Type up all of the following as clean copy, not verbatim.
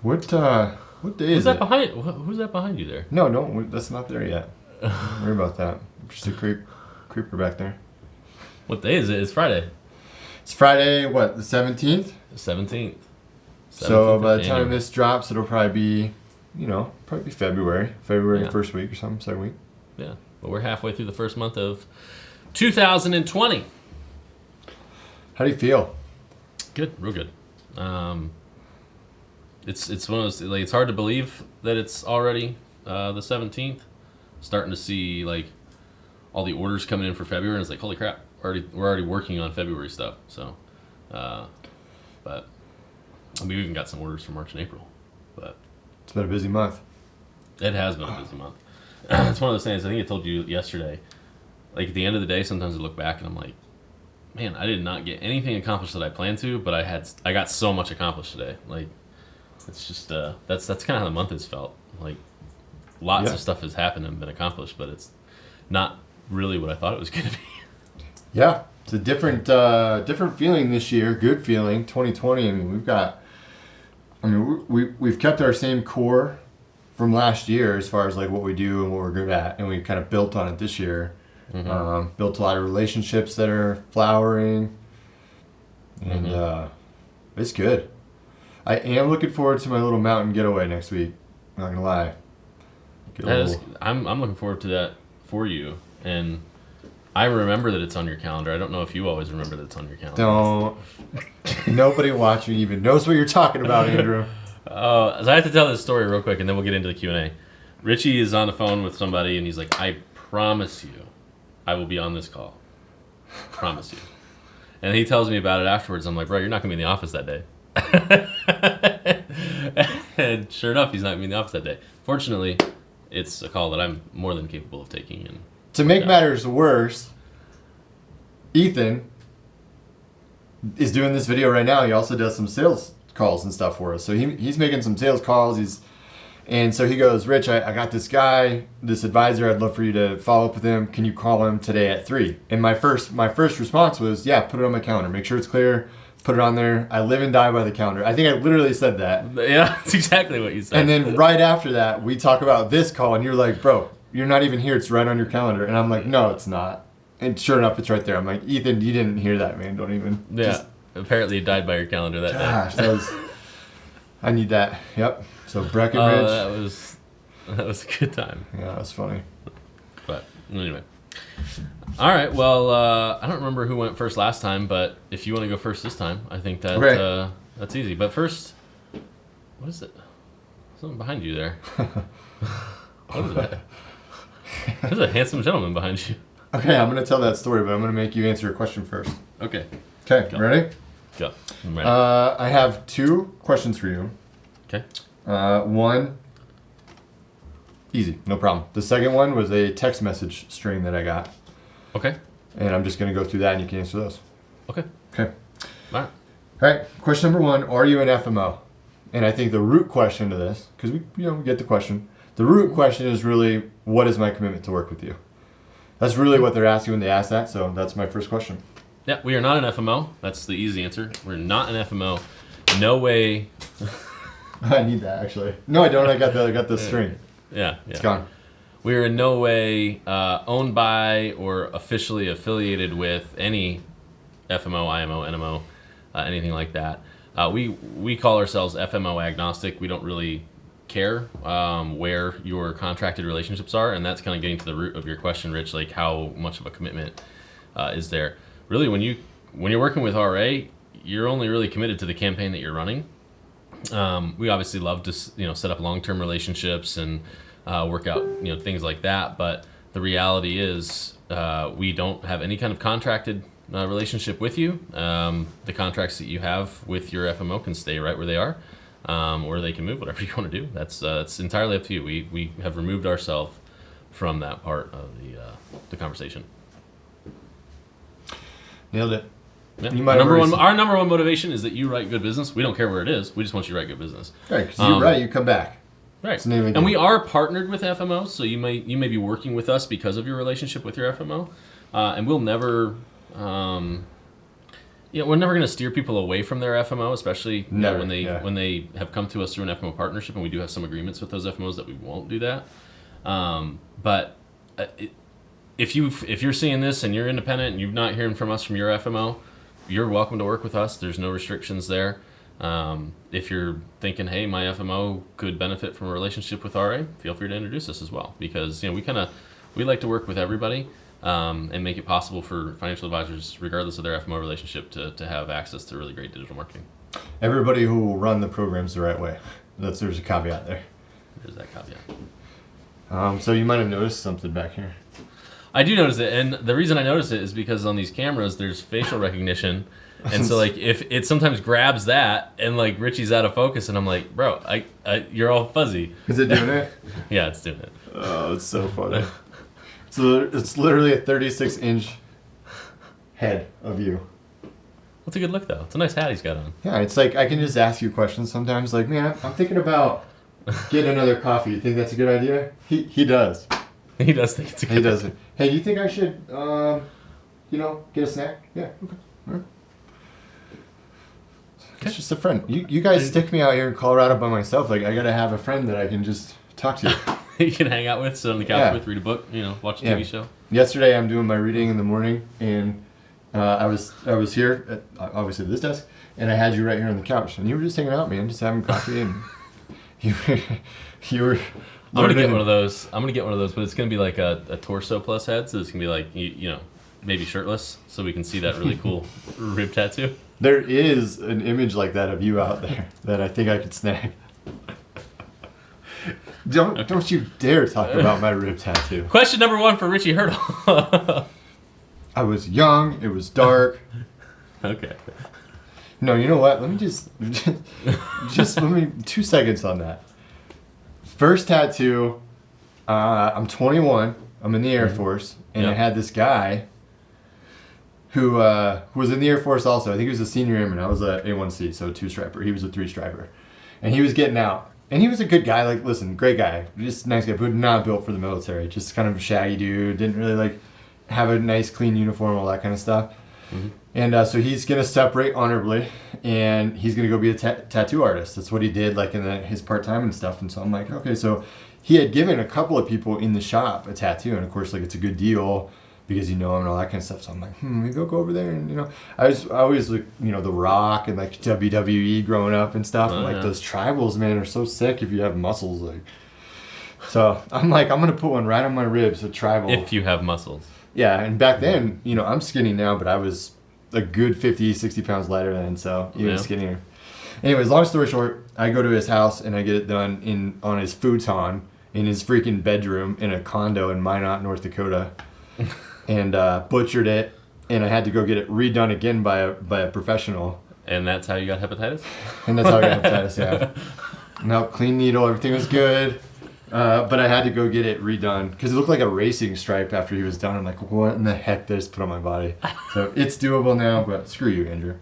What day is that it? behind? Who's that behind you there? No, don't. That's not there yet. Don't worry about that. Just a creeper back there. What day is it? It's Friday. It's Friday. What, the 17th? The 17th. So by the time this drops, it'll probably be, probably February. February first week or something, second week. Yeah, but we're halfway through the first month of 2020. How do you feel? Good, real good. It's one of those, like, it's hard to believe that it's already the 17th. Starting to see like all the orders coming in for February, and it's like, holy crap, we're already working on February stuff. So, but we've even got some orders for March and April. But it's been a busy month. It has been a busy month. It's one of those things. I think I told you yesterday. Like at the end of the day, sometimes I look back and I'm like, man, I did not get anything accomplished that I planned to, but I got so much accomplished today. Like, it's just that's kind of how the month has felt. Like, lots of stuff has happened and been accomplished, but it's not really what I thought it was going to be. Yeah, it's a different feeling this year. Good feeling. 2020. I mean, we've kept our same core from last year as far as like what we do and what we're good at, and we kind of built on it this year. Mm-hmm. Built a lot of relationships that are flowering, and it's good. I am looking forward to my little mountain getaway next week. Not gonna lie. I'm looking forward to that for you, and I remember that it's on your calendar. I don't know if you always remember that it's on your calendar. Don't. Nobody watching even knows what you're talking about, Andrew. So I have to tell this story real quick, and then we'll get into the Q&A. Richie is on the phone with somebody, and he's like, I promise you, I will be on this call. Promise you. And he tells me about it afterwards. I'm like, bro, you're not going to be in the office that day. And sure enough, he's not going to be in the office that day. Fortunately, it's a call that I'm more than capable of taking. And to make matters worse, Ethan is doing this video right now. He also does some sales calls and stuff for us. So he's making some sales calls. And so he goes, Rich, I got this guy, this advisor. I'd love for you to follow up with him. Can you call him today at 3? And my first response was, yeah, put it on my calendar. Make sure it's clear. Put it on there. I live and die by the calendar. I think I literally said that. Yeah, that's exactly what you said. And then right after that, we talk about this call, and you're like, bro, you're not even here. It's right on your calendar. And I'm like, no, it's not. And sure enough, it's right there. I'm like, Ethan, you didn't hear that, man. Don't even. Yeah. Apparently, you died by your calendar that day. Gosh, that was. I need that. Yep. So Breckenridge. That was a good time. Yeah, that was funny. But anyway. All right. Well, I don't remember who went first last time, but if you want to go first this time, I think that that's easy. But first, what is it? Something behind you there. What is that? There's a handsome gentleman behind you. Okay, I'm going to tell that story, but I'm going to make you answer a question first. Okay. Okay, ready? Go. I'm ready. I have 2 questions for you. Okay. One, easy, no problem. The second one was a text message string that I got. Okay. And I'm just going to go through that and you can answer those. Okay. Okay. All right. All right, question number 1, are you an FMO? And I think the root question to this, because we get the question, the root question is really, what is my commitment to work with you? That's really what they're asking when they ask that, so that's my first question. Yeah, we are not an FMO. That's the easy answer. We're not an FMO. No way. I need that, actually. No, I don't. I got the string. Yeah. It's gone. We are in no way owned by or officially affiliated with any FMO, IMO, NMO, anything like that. We call ourselves FMO agnostic. We don't really care where your contracted relationships are, and that's kind of getting to the root of your question, Rich. Like, how much of a commitment is there? Really, when you're working with RA, you're only really committed to the campaign that you're running. We obviously love to set up long-term relationships and work out things like that. But the reality is we don't have any kind of contracted relationship with you. The contracts that you have with your FMO can stay right where they are, or they can move whatever you want to do. That's entirely up to you. We have removed ourselves from that part of the conversation. Nailed it. Yeah. Our number one motivation is that you write good business. We don't care where it is. We just want you to write good business. Right, because you're right. You come back. Right. And we are partnered with FMOs, so you may be working with us because of your relationship with your FMO. And we'll never, Yeah, we're never going to steer people away from their FMO, especially Never, when they yeah. when they have come to us through an FMO partnership, and we do have some agreements with those FMOs that we won't do that. But if you're seeing this and you're independent and you're not hearing from us from your FMO, you're welcome to work with us. There's no restrictions there. If you're thinking, hey, my FMO could benefit from a relationship with RA, feel free to introduce us as well, because we like to work with everybody. And make it possible for financial advisors, regardless of their FMO relationship, to have access to really great digital marketing. Everybody who will run the programs the right way. There's a caveat there. There's that caveat. So you might have noticed something back here. I do notice it, and the reason I notice it is because on these cameras there's facial recognition, and so like if it sometimes grabs that, and like Richie's out of focus, and I'm like, bro, you're all fuzzy. Is it doing it? Yeah, it's doing it. Oh, it's so funny. So it's literally a 36-inch head of you. That's a good look, though. It's a nice hat he's got on. Yeah, it's like I can just ask you questions sometimes. Like, man, I'm thinking about getting another coffee. You think that's a good idea? He does. He does think it's a good idea. He does it. Hey, you think I should, get a snack? Yeah. Okay. All right. It's just a friend. You guys stick me out here in Colorado by myself. Like, I gotta have a friend that I can just talk to. You can hang out with, sit on the couch with, read a book, watch a TV show. Yesterday, I'm doing my reading in the morning, and I was here at obviously this desk, and I had you right here on the couch, and you were just hanging out, man, just having coffee, and you were. I'm gonna get one of those. but it's gonna be like a torso plus head, so it's gonna be like maybe shirtless, so we can see that really cool rib tattoo. There is an image like that of you out there that I think I could snag. Don't you dare talk about my rib tattoo. Question number 1 for Richie Hurdle. I was young. It was dark. Okay. No, you know what? Let me just let me 2 seconds on that. First tattoo. I'm 21. I'm in the Air Force, and I had this guy who was in the Air Force also. I think he was a senior airman. I was a A1C, so a 2-striper. He was a 3-striper, and he was getting out. And he was a good guy, like, listen, great guy, just nice guy, but not built for the military. Just kind of a shaggy dude, didn't really, like, have a nice, clean uniform, all that kind of stuff. Mm-hmm. And so he's going to separate honorably, and he's going to go be a tattoo artist. That's what he did, like, in his part-time and stuff. And so I'm like, okay, so he had given a couple of people in the shop a tattoo, and, of course, like, it's a good deal because you know him and all that kind of stuff. So I'm like, maybe I'll go over there. And, I always like, The Rock and, like, WWE growing up and stuff. And, like, those tribals, man, are so sick if you have muscles. Like, so I'm like, I'm going to put one right on my ribs, a tribal. If you have muscles. Yeah, and back then, I'm skinny now, but I was a good 50, 60 pounds lighter then, so even skinnier. Anyways, long story short, I go to his house and I get it done on his futon in his freaking bedroom in a condo in Minot, North Dakota. And butchered it, and I had to go get it redone again by a professional. And that's how you got hepatitis? And that's how I got hepatitis, yeah. No, clean needle, everything was good. But I had to go get it redone because it looked like a racing stripe after he was done. I'm like, what in the heck did I just put on my body? So it's doable now, but screw you, Andrew.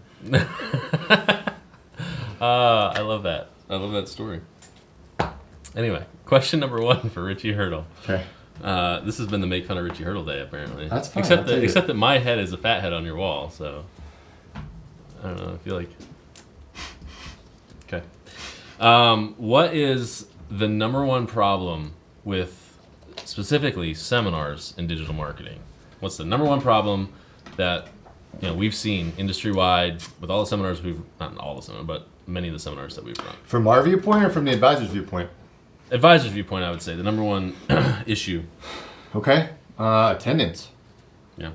I love that. I love that story. Anyway, question number 1 for Richie Hurdle. Okay. This has been the Make Fun of Richie Hurdle Day, apparently. That's fine. Except that my head is a fat head on your wall, so I don't know. I feel like. Okay. What is the number 1 problem with specifically seminars in digital marketing? What's the number 1 problem that we've seen industry-wide with all the seminars not all the seminars, but many of the seminars that we've run? From our viewpoint or from the advisor's viewpoint? Advisor's viewpoint, I would say the number 1 issue. Okay. Attendance. Yeah.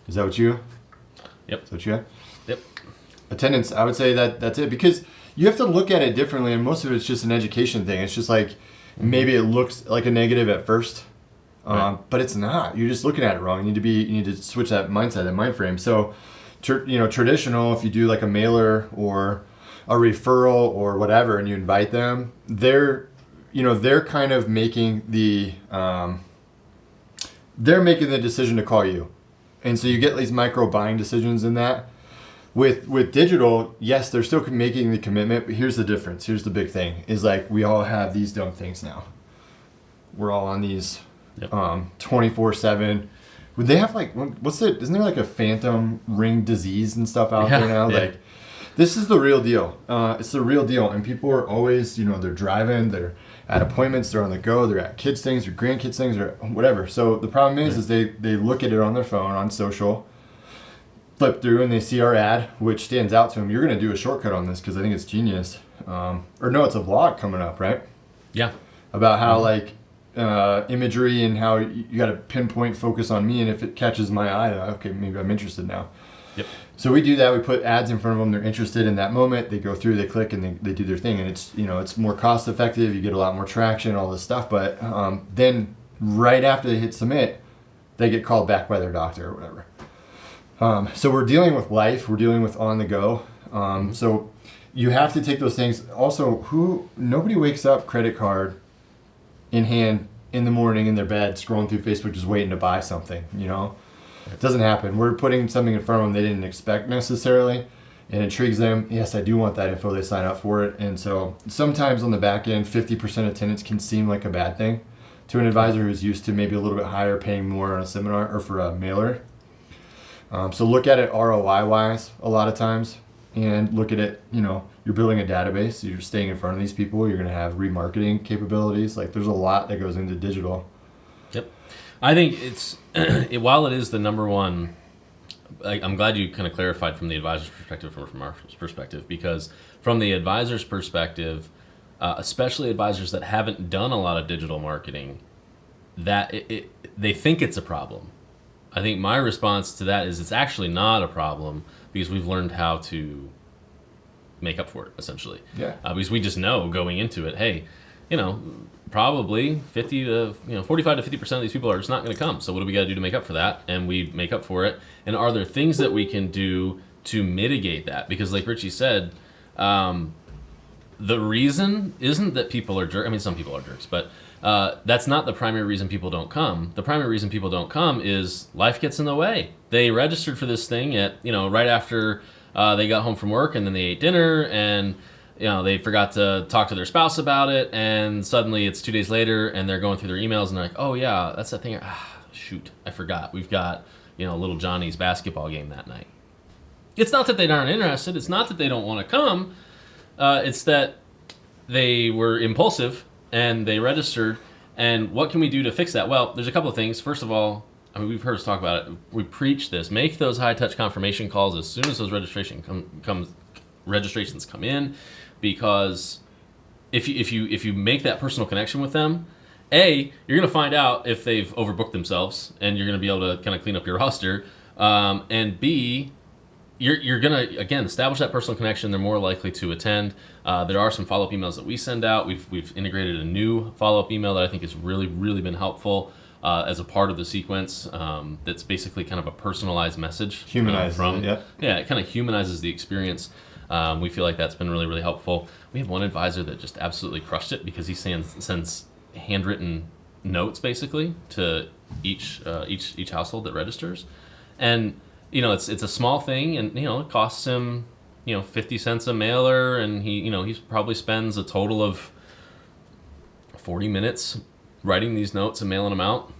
Is that what you? Yep. Is that what you had? Yep. Attendance. I would say that's it because you have to look at it differently, and most of it's just an education thing. It's just like maybe it looks like a negative at first, but it's not. You're just looking at it wrong. You need to switch that mindset, that mind frame. So, traditional. If you do like a mailer or a referral or whatever, and you invite them, they're kind of making the decision to call you, and so you get these micro buying decisions in that. With digital, yes, they're still making the commitment, but here's the difference. Here's the big thing: is like we all have these dumb things now. We're all on these 24/7 Would they have like what's it? Isn't there like a phantom ring disease and stuff out there now? Yeah. Like, this is the real deal. It's the real deal, and people are always, they're driving, they're at appointments, they're on the go, they're at kids things or grandkids things or whatever. So the problem is they look at it on their phone on social, flip through, and they see our ad, which stands out to them. You're gonna do a shortcut on this because I think it's genius. Or no, it's a vlog coming up, right? Yeah. About how like imagery and how you got to pinpoint focus on me, and if it catches my eye, okay, maybe I'm interested now. Yep. So we do that. We put ads in front of them. They're interested in that moment. They go through, they click, and they do their thing. And it's it's more cost effective. You get a lot more traction, all this stuff. But then right after they hit submit, they get called back by their doctor or whatever. So we're dealing with life. We're dealing with on the go. So you have to take those things. Also, nobody wakes up credit card in hand in the morning in their bed, scrolling through Facebook, just waiting to buy something. It doesn't happen. We're putting something in front of them they didn't expect necessarily. It intrigues them. Yes, I do want that info. They sign up for it. And so sometimes on the back end, 50% attendance can seem like a bad thing to an advisor who's used to maybe a little bit higher, paying more on a seminar or for a mailer. So look at it ROI wise a lot of times, and look at it, you're building a database, so you're staying in front of these people, you're going to have remarketing capabilities. Like, there's a lot that goes into digital. Yep. I think it's, while it is the number one, I'm glad you kind of clarified from the advisor's perspective from our perspective, because from the advisor's perspective, especially advisors that haven't done a lot of digital marketing, that they think it's a problem. I think my response to that is it's actually not a problem, because we've learned how to make up for it, essentially. Yeah. Because we just know going into it, hey, probably 45 to 50% of these people are just not going to come. So what do we got to do to make up for that? And we make up for it. And are there things that we can do to mitigate that? Because like Richie said, the reason isn't that people are jerks. I mean, some people are jerks, but that's not the primary reason people don't come. The primary reason people don't come is life gets in the way. They registered for this thing at, right after they got home from work, and then they ate dinner, and they forgot to talk to their spouse about it, and suddenly it's 2 days later, and they're going through their emails, and they're like, oh yeah, that's that thing. Shoot, I forgot. We've got little Johnny's basketball game that night. It's not that they aren't interested. It's not that they don't want to come. It's that they were impulsive and they registered. And what can we do to fix that? Well, there's a couple of things. First of all, we've heard us talk about it. We preach this. Make those high-touch confirmation calls as soon as those registrations come in, because if you make that personal connection with them, A, you're going to find out if they've overbooked themselves, and you're going to be able to kind of clean up your roster. And B, you're going to, again, establish that personal connection. They're more likely to attend. There are some follow-up emails that we send out. We've integrated a new follow-up email that I think has really, really been helpful as a part of the sequence. That's basically kind of a personalized message. Humanizes it, yeah. Yeah, it kind of humanizes the experience. We feel like that's been really, really helpful. We have one advisor that just absolutely crushed it, because he sends handwritten notes basically to each household that registers, and it's a small thing, and it costs him 50 cents a mailer, and he probably spends a total of 40 minutes writing these notes and mailing them out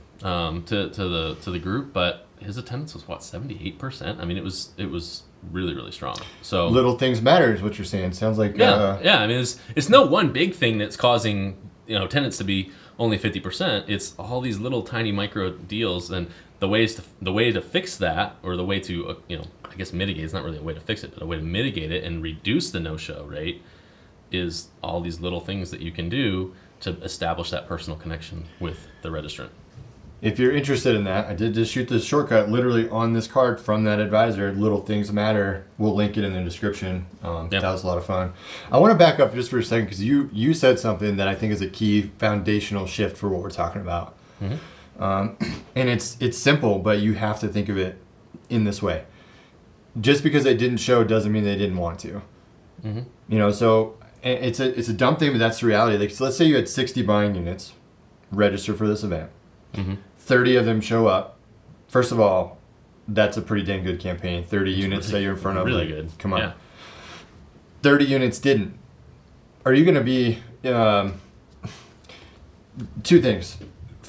to the group. But his attendance was 78%. I mean, it was really, really strong. So little things matter is what you're saying. Sounds like yeah. I mean, it's no one big thing that's causing attendance to be only 50%. It's all these little tiny micro deals, and the way to fix that, or the way to I guess mitigate. It's not really a way to fix it, but a way to mitigate it and reduce the no-show rate is all these little things that you can do to establish that personal connection with the registrant. If you're interested in that, I did just shoot this shortcut literally on this card from that advisor. Little Things Matter. We'll link it in the description. That was a lot of fun. I want to back up just for a second, because you said something that I think is a key foundational shift for what we're talking about. Mm-hmm. And it's simple, but you have to think of it in this way. Just because they didn't show doesn't mean they didn't want to. Mm-hmm. So it's a dumb thing, but that's the reality. Like, so let's say you had 60 buying units register for this event. Mm-hmm. 30 of them show up. First of all, that's a pretty dang good campaign. 30 units that you're in front of. Really good. Come on. Yeah. 30 units didn't. Are you going to be... two things.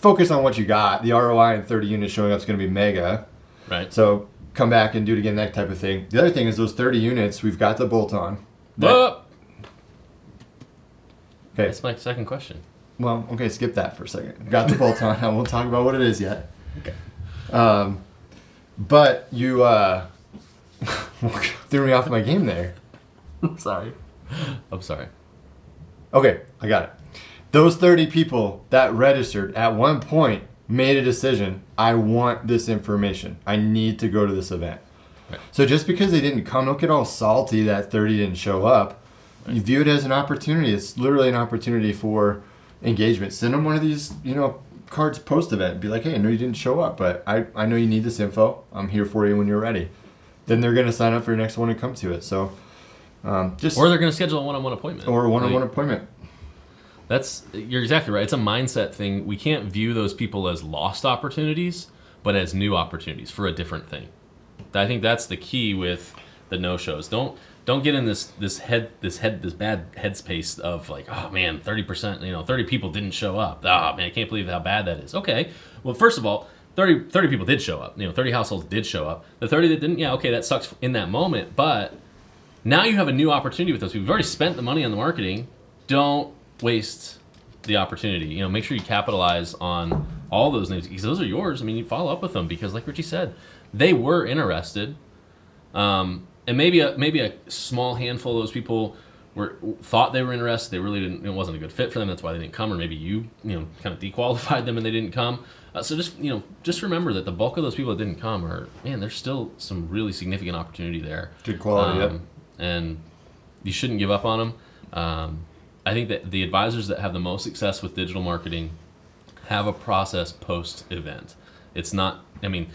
focus on what you got. The ROI in 30 units showing up is going to be mega. Right. So come back and do it again, that type of thing. The other thing is those 30 units, we've got the bolt-on. Okay. That's my second question. Well, okay, skip that for a second. Got the bolt-on. I won't talk about what it is yet. Okay. But you threw me off my game there. I'm sorry. Okay, I got it. Those 30 people that registered at one point made a decision. I want this information. I need to go to this event. Right. So just because they didn't come, don't get all salty that 30 didn't show up. Right. You view it as an opportunity. It's literally an opportunity for engagement. Send them one of these, cards post-event. Be like, hey, I know you didn't show up, but I know you need this info. I'm here for you when you're ready. Then they're going to sign up for your next one and come to it. So or they're going to schedule a one-on-one appointment. Or a one-on-one appointment. You're exactly right. It's a mindset thing. We can't view those people as lost opportunities, but as new opportunities for a different thing. I think that's the key with the no-shows. Don't get in this bad headspace of like, oh man, 30%, 30 people didn't show up. Oh man, I can't believe how bad that is. Okay, well first of all, 30 people did show up. 30 households did show up. The 30 that didn't, yeah, okay, that sucks in that moment, but now you have a new opportunity with those people. You've already spent the money on the marketing. Don't waste the opportunity. Make sure you capitalize on all those names because those are yours. I mean, you follow up with them because, like Richy said, they were interested, and maybe a small handful of those people thought they were interested. They really didn't. It wasn't a good fit for them. That's why they didn't come, or maybe you kind of dequalified them and they didn't come. So just remember that the bulk of those people that didn't come there's still some really significant opportunity there. Good quality, yep. And you shouldn't give up on them. I think that the advisors that have the most success with digital marketing have a process post-event. It's not. I mean,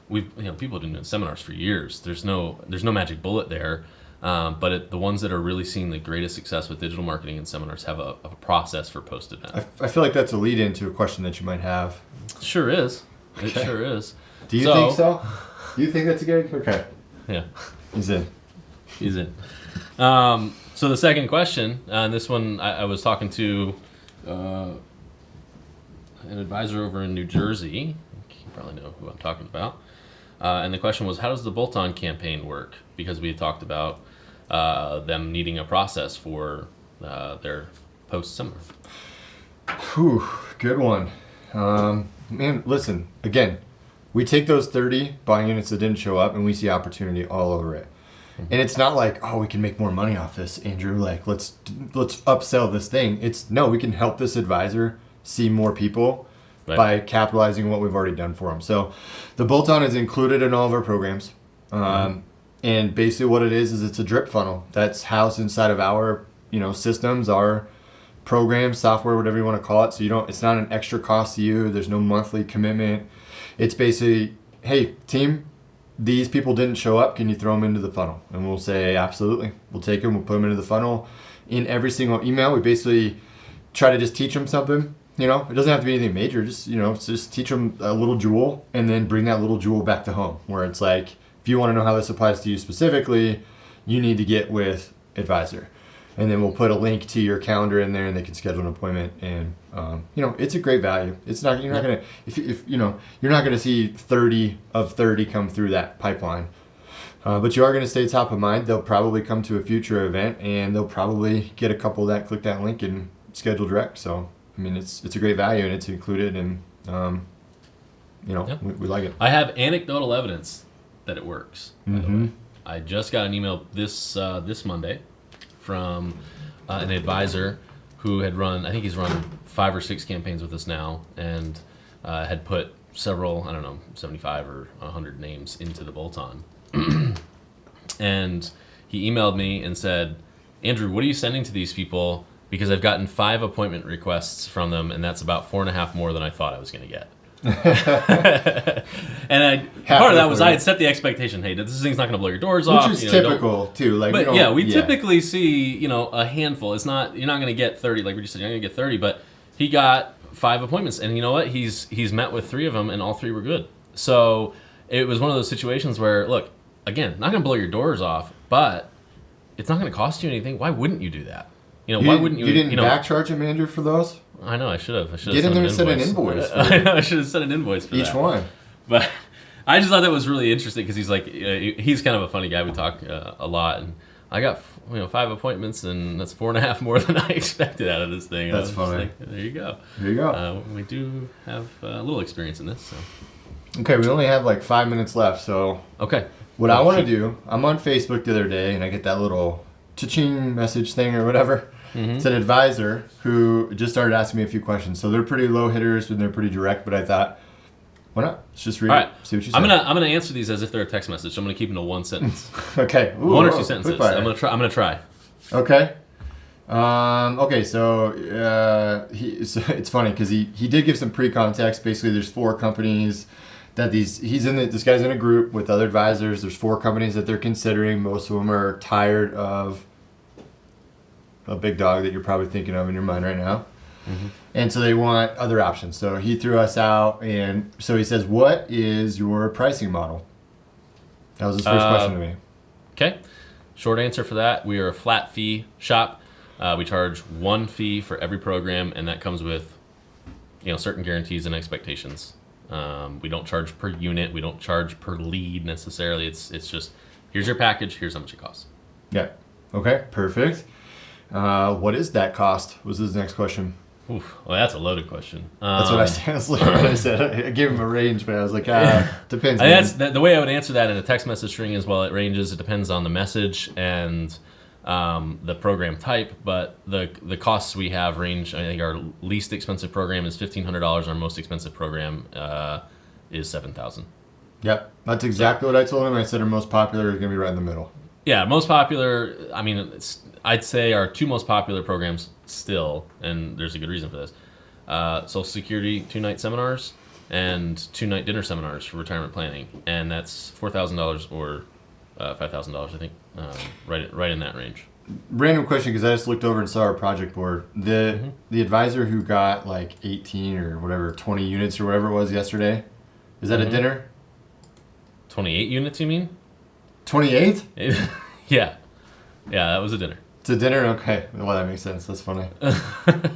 people have been doing seminars for years. There's no magic bullet there. But the ones that are really seeing the greatest success with digital marketing and seminars have a process for post-event. I feel like that's a lead into a question that you might have. Sure is. Okay. It sure is. Do you think so? Do you think that's a good? Okay. Yeah. He's in. So the second question, and this one I was talking to an advisor over in New Jersey. You probably know who I'm talking about. And the question was, how does the Bolton Campaign work? Because we had talked about them needing a process for their post-seminar. Whew, good one. Man, listen, again, we take those 30 buying units that didn't show up and we see opportunity all over it. And it's not like, oh, we can make more money off this, Andrew. Like, let's upsell this thing. It's, no, we can help this advisor see more people by capitalizing on what we've already done for them. So the bolt-on is included in all of our programs. And basically what it is it's a drip funnel that's housed inside of our, systems, our programs, software, whatever you want to call it. So it's not an extra cost to you. There's no monthly commitment. It's basically, hey, team, these people didn't show up. Can you throw them into the funnel? And we'll say, absolutely. We'll take them. We'll put them into the funnel. In every single email, we basically try to just teach them something. It doesn't have to be anything major. Just teach them a little jewel and then bring that little jewel back to home where it's like, if you want to know how this applies to you specifically, you need to get with advisor. And then we'll put a link to your calendar in there and they can schedule an appointment. And, it's a great value. It's not, you're not going to, you're not going to see 30 of 30 come through that pipeline. But you are going to stay top of mind. They'll probably come to a future event and they'll probably get a couple that click that link and schedule direct. So, it's a great value and it's included and, we like it. I have anecdotal evidence that it works. By the Mm-hmm. way. I just got an email this Monday from an advisor who had run, I think he's run 5 or 6 campaigns with us now, and had put several, 75 or 100 names into the bolt-on. And he emailed me and said, Andrew, what are you sending to these people? Because I've gotten 5 appointment requests from them, and that's about 4.5 more than I thought I was going to get. And part of that was I had set the expectation, hey, this thing's not going to blow your doors off. Which is typical too. We typically see a handful. It's not, you're not going to get 30, like we just said, you're not going to get 30, but he got 5 appointments, and you know what? He's met with 3 of them, and all 3 were good. So it was one of those situations where, look, again, not going to blow your doors off, but it's not going to cost you anything. Why wouldn't you do that? Why wouldn't you? You didn't backcharge him, Andrew, for those? I know I should have. Get in there and send an invoice. I know I should have sent an invoice for Each that. one. But I just thought that was really interesting because he's like, he's kind of a funny guy. We talk a lot, and I got 5 appointments, and that's 4.5 more than I expected out of this thing. That's funny. Like, there you go. There you go. We do have a little experience in this. So. Okay, we only have like 5 minutes left, so Okay. what I want to do, I'm on Facebook the other day, and I get that little cha-ching message thing or whatever. Mm-hmm. It's an advisor who just started asking me a few questions. So they're pretty low hitters and they're pretty direct, but I thought, why not? Let's just read All it, right. see what you say. I'm gonna answer these as if they're a text message. So I'm gonna keep them to one sentence. Okay. Ooh, One or whoa, two sentences. quick fire. I'm gonna try. Okay. Okay, so it's funny because he did give some pre-context. Basically, there's 4 companies that this guy's in a group with other advisors. There's 4 companies that they're considering. Most of them are tired of a big dog that you're probably thinking of in your mind right now. Mm-hmm. And so they want other options. So he threw us out, and so he says, what is your pricing model? That was his first question to me. Okay. Short answer for that: we are a flat fee shop. We charge 1 fee for every program, and that comes with, certain guarantees and expectations. We don't charge per unit. We don't charge per lead necessarily. It's just, here's your package. Here's how much it costs. Yeah. Okay. Perfect. What is that cost? Was his next question. Oof, well, that's a loaded question. That's what I said. That's literally what I said. I gave him a range, but I was like, depends. The way I would answer that in a text message string is, well, it ranges. It depends on the message and the program type, but the costs we have range. I think our least expensive program is $1,500. Our most expensive program is $7,000. Yep, that's exactly what I told him. I said our most popular is going to be right in the middle. Yeah, most popular. I mean, I'd say our 2 most popular programs still, and there's a good reason for this. Social Security 2-night seminars and 2-night dinner seminars for retirement planning, and that's $4,000 or $5,000, I think, right in that range. Random question, because I just looked over and saw our project board. The advisor who got like 18 or whatever, 20 units or whatever it was yesterday, is that a dinner? 28 units, you mean? 28? Yeah, that was a dinner. It's a dinner? Okay. Well, that makes sense. That's funny.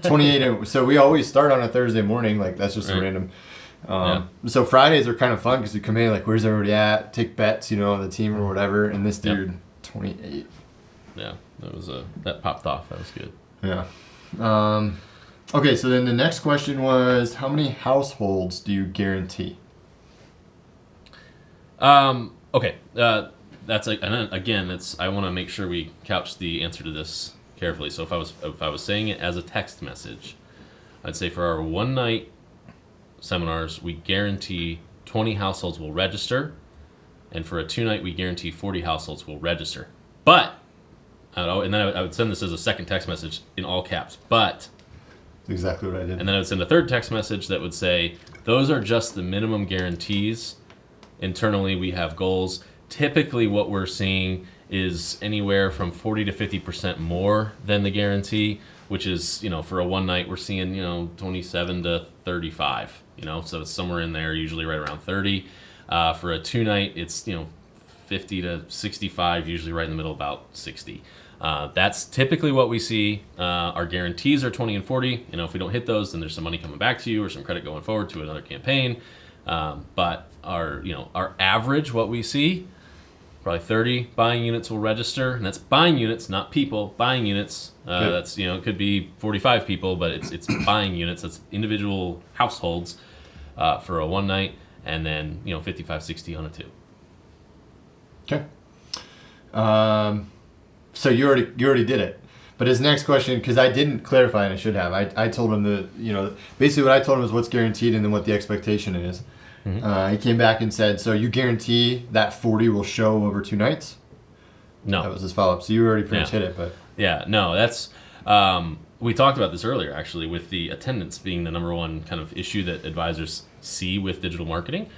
28. So we always start on a Thursday morning. Like, that's just a random. So Fridays are kind of fun because you come in, like, where's everybody at? Take bets, on the team or whatever. And this dude, 28. Yeah, that popped off. That was good. Yeah. Okay, so then the next question was, how many households do you guarantee? Okay. That's like, and again, I want to make sure we couch the answer to this carefully. So if I was saying it as a text message, I'd say for our 1-night seminars, we guarantee 20 households will register, and for a 2-night, we guarantee 40 households will register. But, and then I would send this as a second text message in all caps. But, that's exactly what I did. And then I would send a third text message that would say, those are just the minimum guarantees. Internally, we have goals. Typically, what we're seeing is anywhere from 40 to 50% more than the guarantee, which is, for a 1-night, we're seeing, 27 to 35, so it's somewhere in there, usually right around 30. For a 2-night, it's, 50 to 65, usually right in the middle, about 60. That's typically what we see. Our guarantees are 20 and 40. If we don't hit those, then there's some money coming back to you or some credit going forward to another campaign. But our average, what we see, probably 30 buying units will register, and that's buying units, not people. Buying units. That's it could be 45 people, but it's buying units. That's individual households for a 1-night, and then 55, 60 on a 2. Okay. So you already did it. But his next question, because I didn't clarify and I should have, I told him basically what I told him was what's guaranteed and then what the expectation is. Mm-hmm. He came back and said, so you guarantee that 40 will show over 2 nights? No. That was his follow-up. So you already pretty much hit it. But yeah, no, that's... we talked about this earlier, actually, with the attendance being the number one kind of issue that advisors see with digital marketing.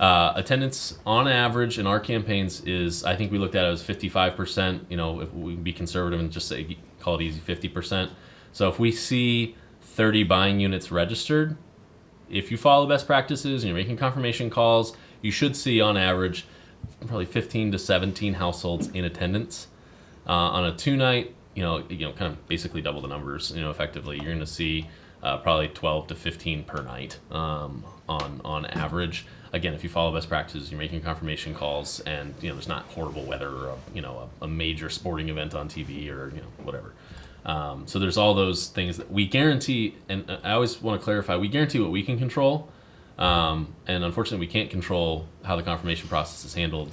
Attendance on average in our campaigns is, I think we looked at it as 55%. If we be conservative and just say, call it easy, 50%. So if we see 30 buying units registered, if you follow best practices and you're making confirmation calls, you should see on average probably 15 to 17 households in attendance. On a 2-night, kind of basically double the numbers. Effectively, you're going to see probably 12 to 15 per night on average. Again, if you follow best practices, you're making confirmation calls, and there's not horrible weather or a major sporting event on TV or whatever. So there's all those things that we guarantee, and I always want to clarify, we guarantee what we can control, and unfortunately we can't control how the confirmation process is handled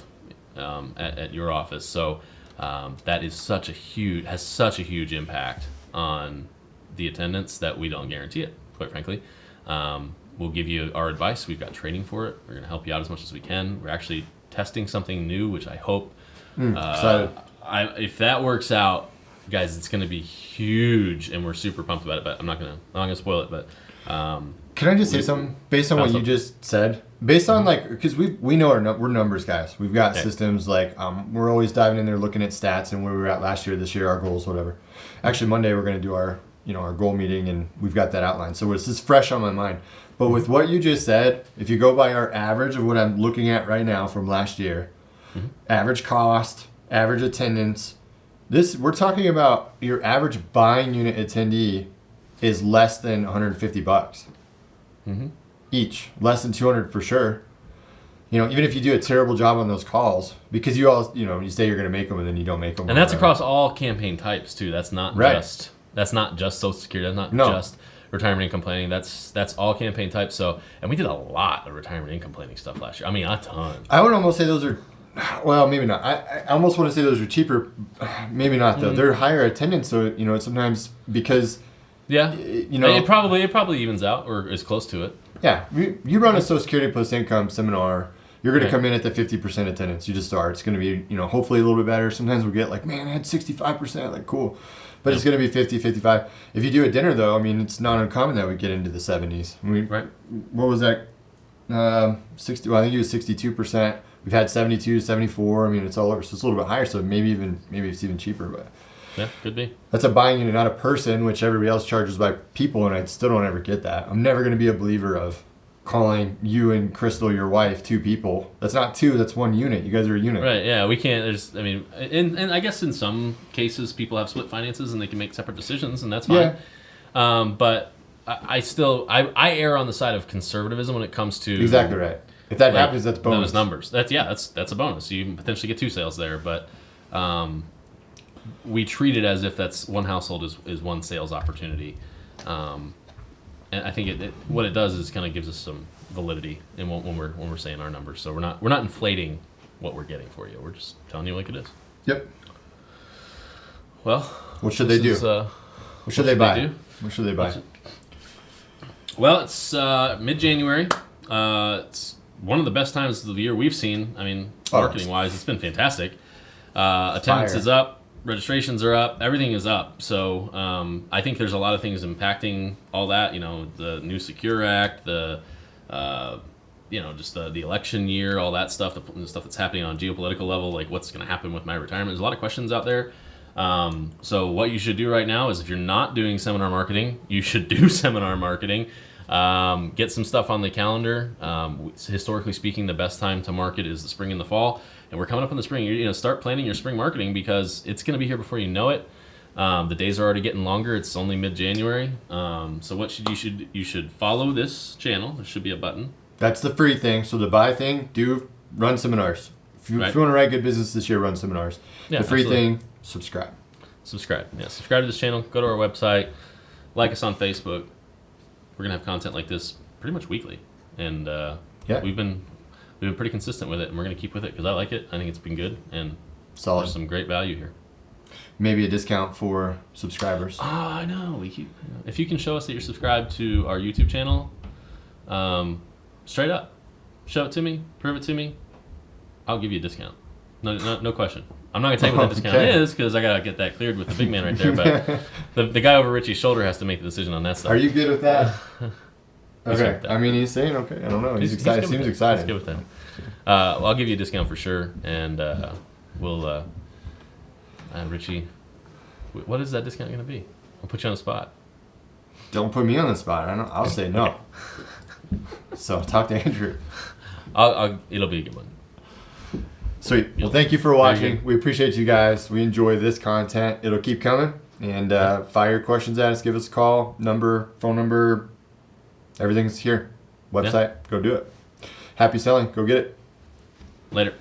at your office. So that is has such a huge impact on the attendance that we don't guarantee it, quite frankly. We'll give you our advice. We've got training for it. We're going to help you out as much as we can. We're actually testing something new, which I hope, if that works out, guys, it's going to be huge, and we're super pumped about it. But I'm not gonna spoil it. But can I just say something based on what you just said? Based on because we know we're numbers guys. We've got systems we're always diving in there looking at stats and where we were at last year, this year, our goals, whatever. Actually, Monday we're going to do our our goal meeting, and we've got that outlined. So it's just fresh on my mind. But with what you just said, if you go by our average of what I'm looking at right now from last year, average cost, average attendance, we're talking about your average buying unit attendee is less than $150 each, less than 200 for sure. Even if you do a terrible job on those calls, because you say you're going to make them and then you don't make them. And that's across all campaign types too. That's not just Social Security. That's not just retirement income planning. That's all campaign types. So, and we did a lot of retirement income planning stuff last year. I mean, a ton. I would almost say those are, well, maybe not. I almost want to say those are cheaper. Maybe not though. They're higher attendance. So sometimes because it probably evens out or is close to it. Yeah, you run a Social Security post income seminar. You're going to come in at the 50% attendance. You just are. It's going to be hopefully a little bit better. Sometimes we get man, I had 65%. Cool. But it's going to be 50, 55. If you do a dinner, though, it's not uncommon that we get into the 70s. Right. What was that? 60. Well, I think it was 62%. We've had 72, 74. It's all over. So it's a little bit higher. So maybe it's even cheaper. But yeah, could be. That's a buying unit, not a person, which everybody else charges by people, and I still don't ever get that. I'm never going to be a believer of calling you and Crystal, your wife, two people. That's not two, that's one unit. You guys are a unit. Right, yeah, we can't, and I guess in some cases people have split finances and they can make separate decisions, and that's fine. Yeah. But I err on the side of conservatism when it comes to... Exactly right. If that happens, that's bonus. Those numbers. That's a bonus. You potentially get 2 sales there, but we treat it as if that's one household is one sales opportunity. And I think what it does is kind of gives us some validity in when we're saying our numbers. So we're not inflating what we're getting for you. We're just telling you like it is. Yep. Well, what should they do? What should they buy? What should they buy? Well, it's mid-January. It's one of the best times of the year we've seen. Marketing-wise, it's been fantastic. Attendance is up. Registrations are up. Everything is up. So I think there's a lot of things impacting all that. The new Secure Act, just the election year, all that stuff, the stuff that's happening on a geopolitical level, like what's going to happen with my retirement. There's a lot of questions out there. So what you should do right now is if you're not doing seminar marketing, you should do seminar marketing. Get some stuff on the calendar. Historically speaking, the best time to market is the spring and the fall. And we're coming up in the spring. Start planning your spring marketing because it's going to be here before you know it. The days are already getting longer. It's only mid-January. So what you should follow this channel. There should be a button. That's the free thing. So the buy thing, run seminars. If you want to write good business this year, run seminars. Yeah, the free absolutely. thing, subscribe. Subscribe. Yeah, subscribe to this channel. Go to our website. Like us on Facebook. We're gonna have content like this pretty much weekly, and we've been pretty consistent with it, and we're gonna keep with it because I like it. I think it's been good, and solid. There's some great value here. Maybe a discount for subscribers. Oh, I know. If you can show us that you're subscribed to our YouTube channel, straight up, show it to me, prove it to me, I'll give you a discount. No question. I'm not gonna tell you what that discount is because I gotta get that cleared with the big man right there. But the guy over Richie's shoulder has to make the decision on that stuff. Are you good with that? Okay. That. He's saying okay. I don't know. He's excited. Seems excited. He's good with that. Well, I'll give you a discount for sure, and we'll. Richie, what is that discount gonna be? I'll put you on the spot. Don't put me on the spot. I'll say no. So talk to Andrew. It'll be a good one. Sweet. Well, thank you for watching. We appreciate you guys. We enjoy this content. It'll keep coming, And fire your questions at us. Give us a call. Phone number. Everything's here. Website. Go do it. Happy selling. Go get it. Later.